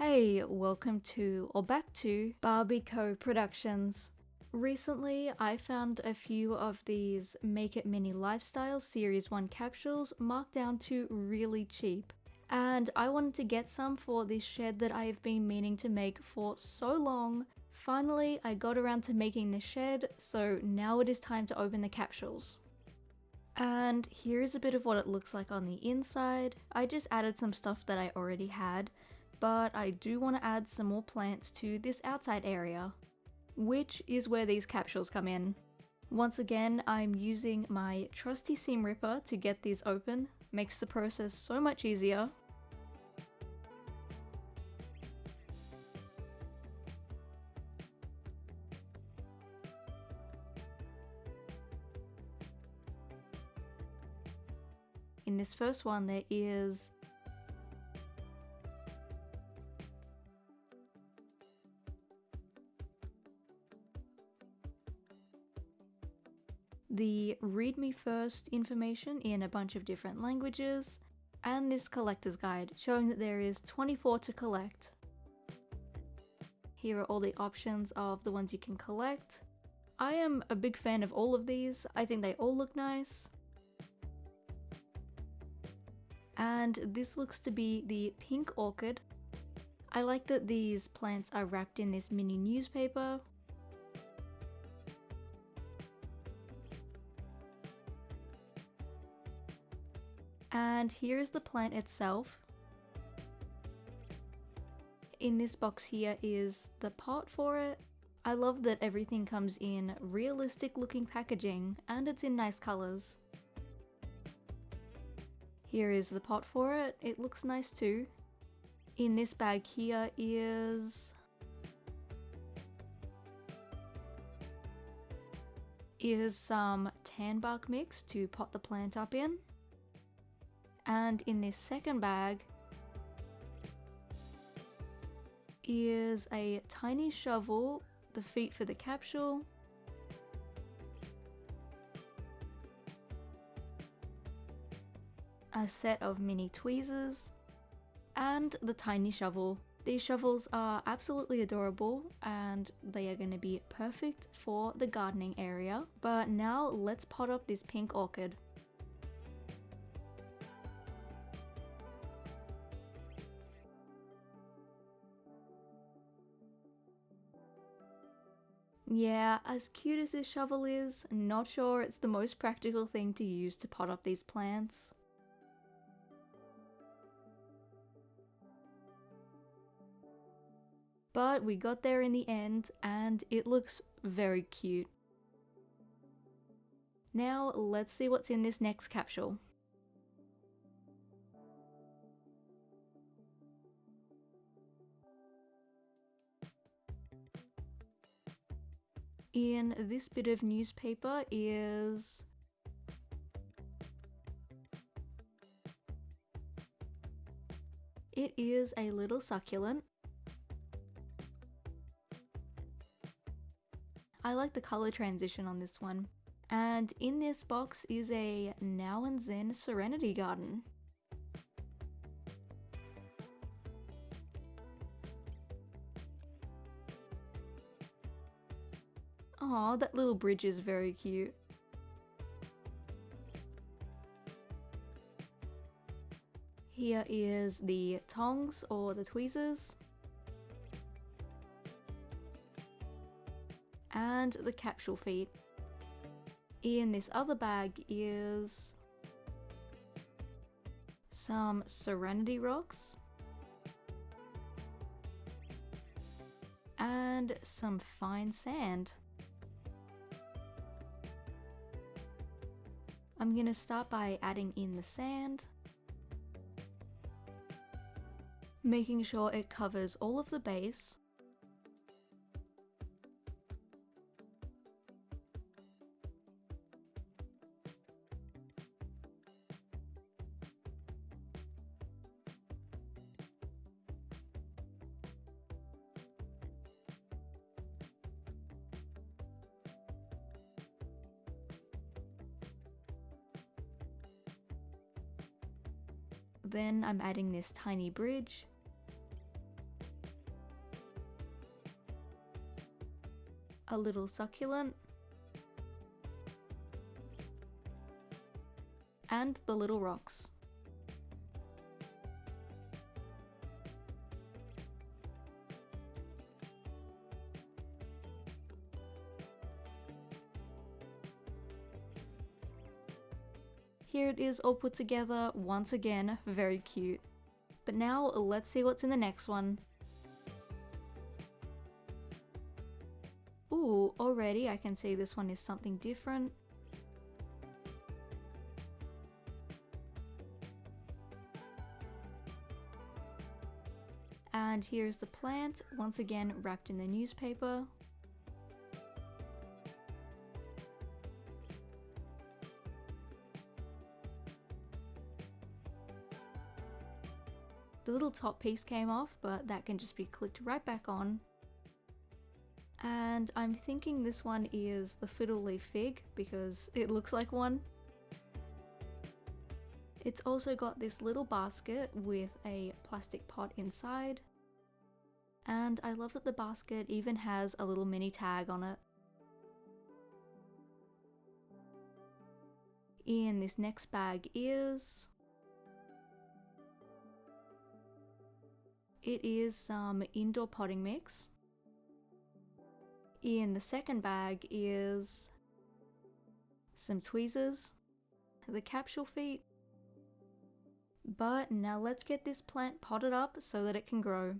Hey, welcome to, or back to, BarbieCoProductions. Recently, I found a few of these Make It Mini Lifestyle Series 1 capsules marked down to really cheap. And I wanted to get some for this shed that I have been meaning to make for so long. Finally, I got around to making the shed, so now it is time to open the capsules. And here is a bit of what it looks like on the inside. I just added some stuff that I already had, but I do want to add some more plants to this outside area, which is where these capsules come in. Once again, I'm using my trusty seam ripper to get these open, makes the process so much easier. In this first one there is the read me first information in a bunch of different languages, and this collector's guide showing that there is 24 to collect. Here are all the options of the ones you can collect. I am a big fan of all of these. I think they all look nice. And this looks to be the pink orchid. I like that these plants are wrapped in this mini newspaper. And here's the plant itself. In this box here is the pot for it. I love that everything comes in realistic looking packaging and it's in nice colors. Here is the pot for it. It looks nice too. In this bag here is some tan bark mix to pot the plant up in. And in this second bag is a tiny shovel, the feet for the capsule, a set of mini tweezers, and the tiny shovel. These shovels are absolutely adorable and they are going to be perfect for the gardening area. But now let's pot up this pink orchid. Yeah, as cute as this shovel is, not sure it's the most practical thing to use to pot up these plants. But we got there in the end, and it looks very cute. Now let's see what's in this next capsule. In this bit of newspaper is a little succulent. I like the color transition on this one. And in this box is a Now and Zen Serenity garden. Aw, that little bridge is very cute. Here is the tongs or the tweezers. And the capsule feet. In this other bag is some Serenity rocks. And some fine sand. I'm gonna start by adding in the sand, making sure it covers all of the base. Then I'm adding this tiny bridge. a little succulent, and the little rocks. Here it is all put together, once again, very cute. But now let's see what's in the next one. Ooh, already I can see this one is something different. And here's the plant, once again wrapped in the newspaper. The little top piece came off, but that can just be clicked right back on. And I'm thinking this one is the Fiddle leaf fig because it looks like one. It's also got this little basket with a plastic pot inside. And I love that the basket even has a little mini tag on it. In this next bag is... it is some indoor potting mix. In the second bag is some tweezers, the capsule feet. But now let's get this plant potted up so that it can grow.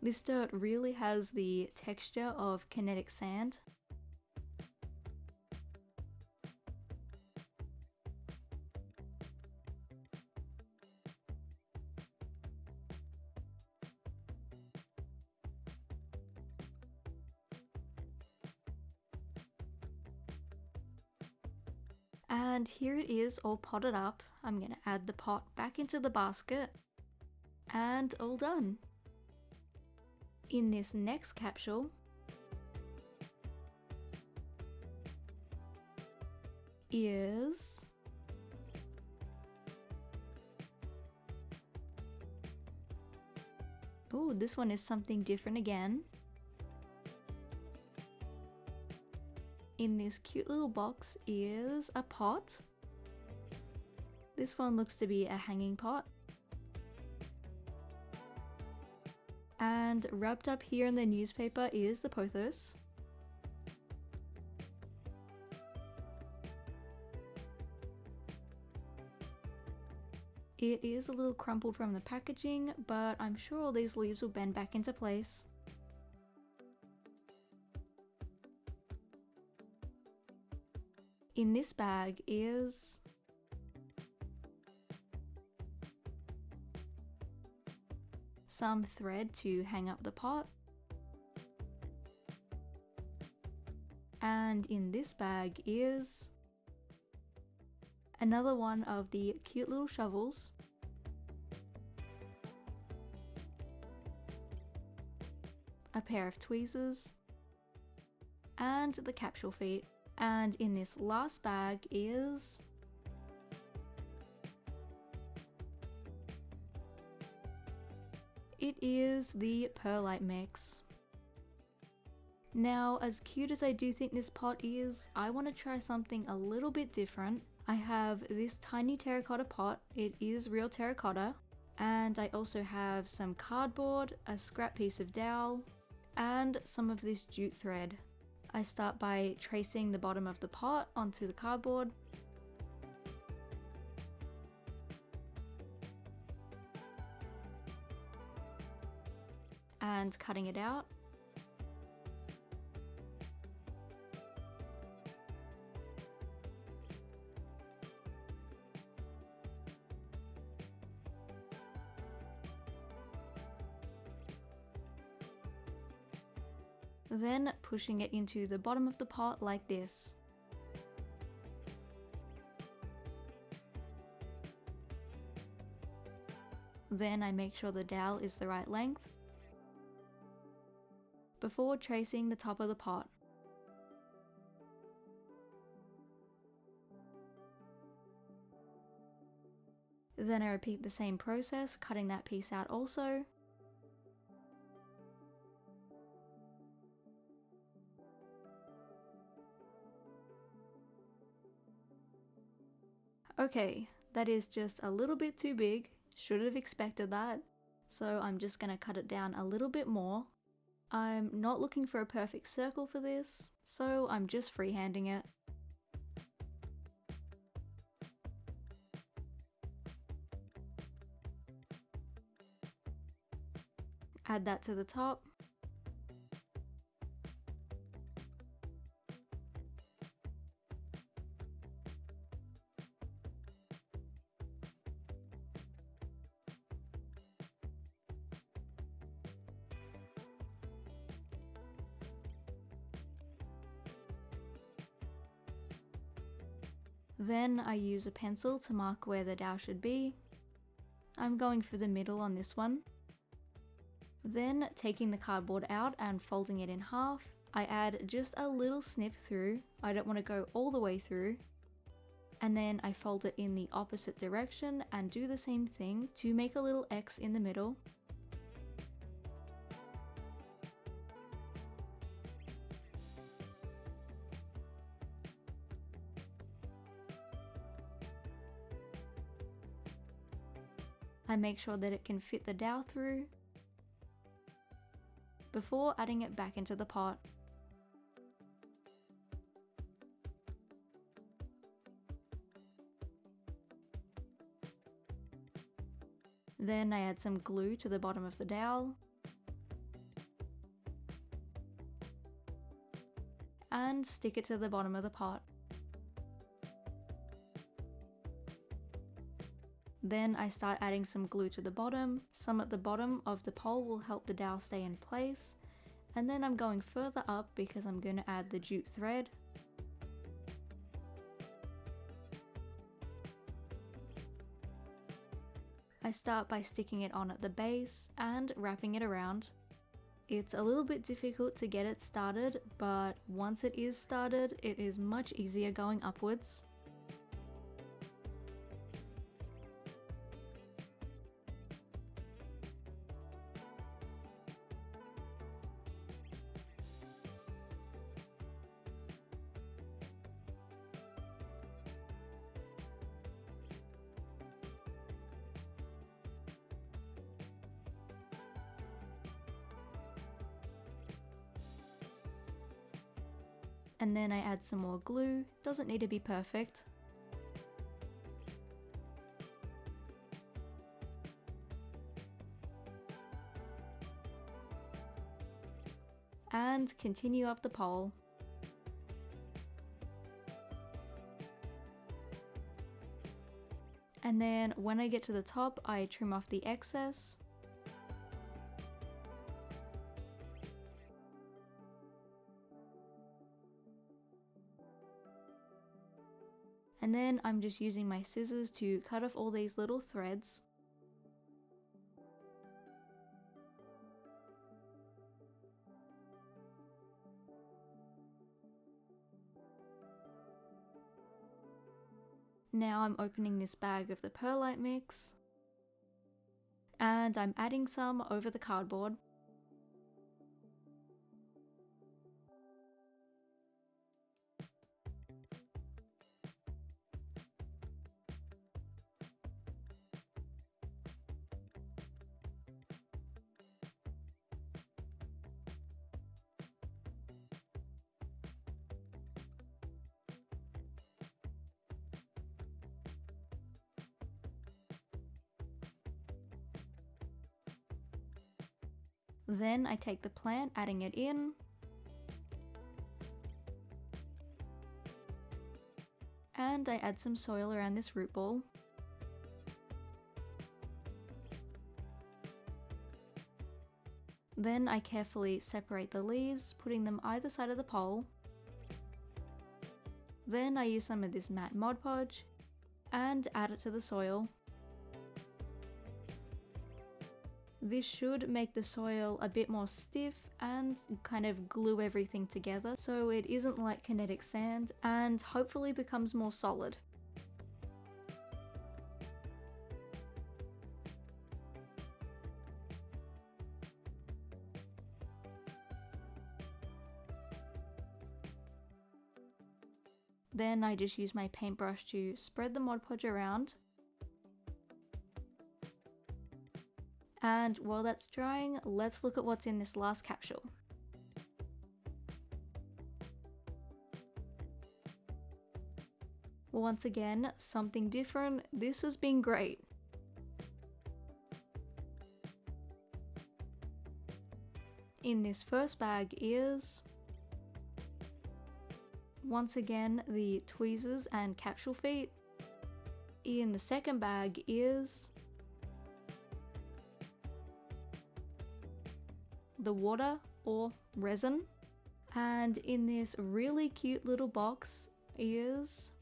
This dirt really has the texture of kinetic sand. And here it is all potted up. I'm gonna add the pot back into the basket. And all done. In this next capsule is oh, this one is something different again. In this cute little box is a pot. This one looks to be a hanging pot. And wrapped up here in the newspaper is the pothos. It is a little crumpled from the packaging, but I'm sure all these leaves will bend back into place. In this bag is some thread to hang up the pot. And in this bag is another one of the cute little shovels. A pair of tweezers. And the capsule feet. And in this last bag is it is the perlite mix. Now, as cute as I do think this pot is, I want to try something a little bit different. I have this tiny terracotta pot. It is real terracotta. And I also have some cardboard, a scrap piece of dowel, and some of this jute thread. I start by tracing the bottom of the pot onto the cardboard. And cutting it out. Then pushing it into the bottom of the pot like this. Then I make sure the dowel is the right length before tracing the top of the pot. Then I repeat the same process, cutting that piece out also. Okay, that is just a little bit too big. Should have expected that. So I'm just gonna cut it down a little bit more. I'm not looking for a perfect circle for this, so I'm just freehanding it. Add that to the top. Then I use a pencil to mark where the dowel should be. I'm going for the middle on this one. Then taking the cardboard out and folding it in half, I add just a little snip through. I don't want to go all the way through. And then I fold it in the opposite direction and do the same thing to make a little X in the middle. I make sure that it can fit the dowel through before adding it back into the pot. Then I add some glue to the bottom of the dowel and stick it to the bottom of the pot. Then I start adding some glue to the bottom. Some at the bottom of the pole will help the dowel stay in place. And then I'm going further up because I'm going to add the jute thread. I start by sticking it on at the base and wrapping it around. It's a little bit difficult to get it started, but once it is started, it is much easier going upwards. And then I add some more glue. Doesn't need to be perfect. And continue up the pole. And then when I get to the top, I trim off the excess. And then I'm just using my scissors to cut off all these little threads. Now I'm opening this bag of the perlite mix. And I'm adding some over the cardboard. Then I take the plant, adding it in. And I add some soil around this root ball. Then I carefully separate the leaves, putting them either side of the pole. Then I use some of this matte Mod Podge and add it to the soil. This should make the soil a bit more stiff and kind of glue everything together so it isn't like kinetic sand and hopefully becomes more solid. Then I just use my paintbrush to spread the Mod Podge around. And while that's drying, let's look at what's in this last capsule. Once again, something different. This has been great. In this first bag is, once again, the tweezers and capsule feet. In the second bag is the water or resin. And in this really cute little box is,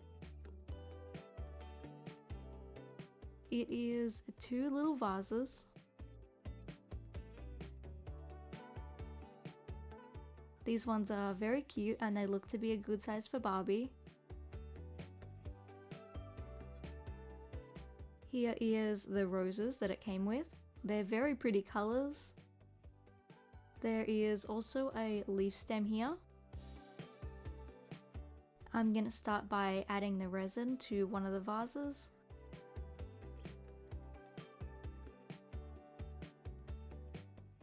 it is 2 little vases. These ones are very cute and they look to be a good size for Barbie. Here is the roses that it came with. They're very pretty colors. There is also a leaf stem here. I'm gonna start by adding the resin to one of the vases.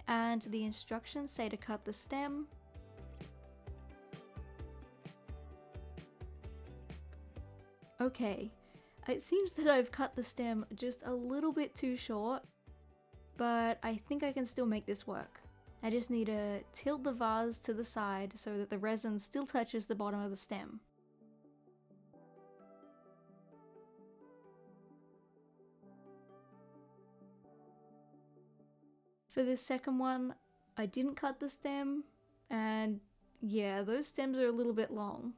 And the instructions say to cut the stem. Okay, it seems that I've cut the stem just a little bit too short, but I think I can still make this work. I just need to tilt the vase to the side so that the resin still touches the bottom of the stem. For this second one, I didn't cut the stem, and yeah, those stems are a little bit long,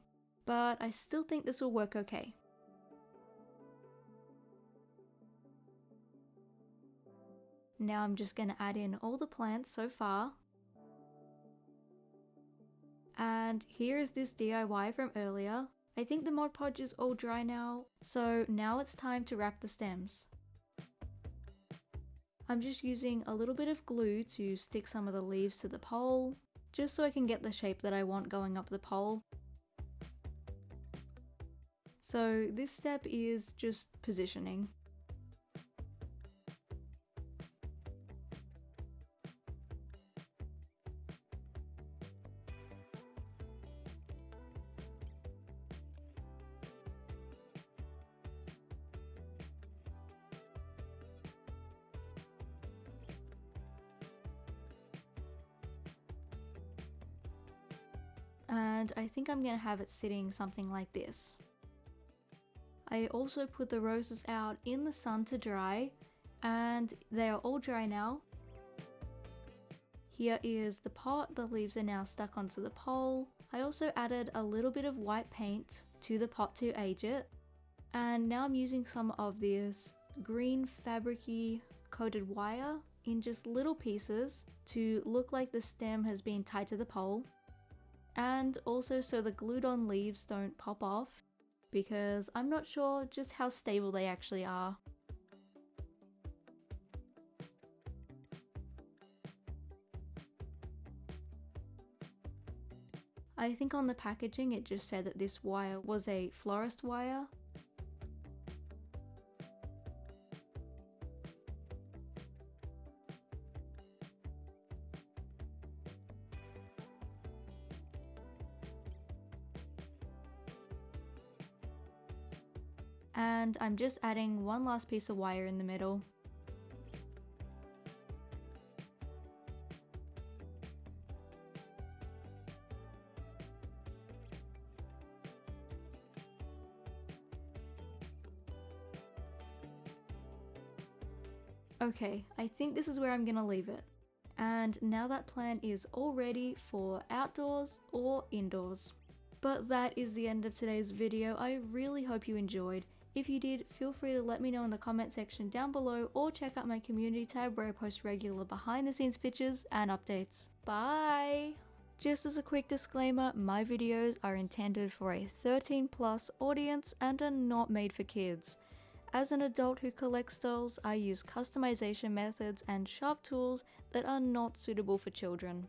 but I still think this will work okay. Now I'm just going to add in all the plants so far. And here is this DIY from earlier. I think the Mod Podge is all dry now, so now it's time to wrap the stems. I'm just using a little bit of glue to stick some of the leaves to the pole, just so I can get the shape that I want going up the pole. So this step is just positioning. And I think I'm gonna have it sitting something like this. I also put the roses out in the sun to dry, and they are all dry now. Here is the pot, the leaves are now stuck onto the pole. I also added a little bit of white paint to the pot to age it, and now I'm using some of this green fabricy coated wire in just little pieces to look like the stem has been tied to the pole. And also so the glued on leaves don't pop off, because I'm not sure just how stable they actually are. I think on the packaging it just said that this wire was a florist wire. And I'm just adding one last piece of wire in the middle. Okay, I think this is where I'm gonna leave it. And now that plant is all ready for outdoors or indoors. But that is the end of today's video. I really hope you enjoyed. If you did, feel free to let me know in the comment section down below, or check out my community tab where I post regular behind the scenes pictures and updates. Bye! Just as a quick disclaimer, my videos are intended for a 13+ audience and are not made for kids. As an adult who collects dolls, I use customization methods and sharp tools that are not suitable for children.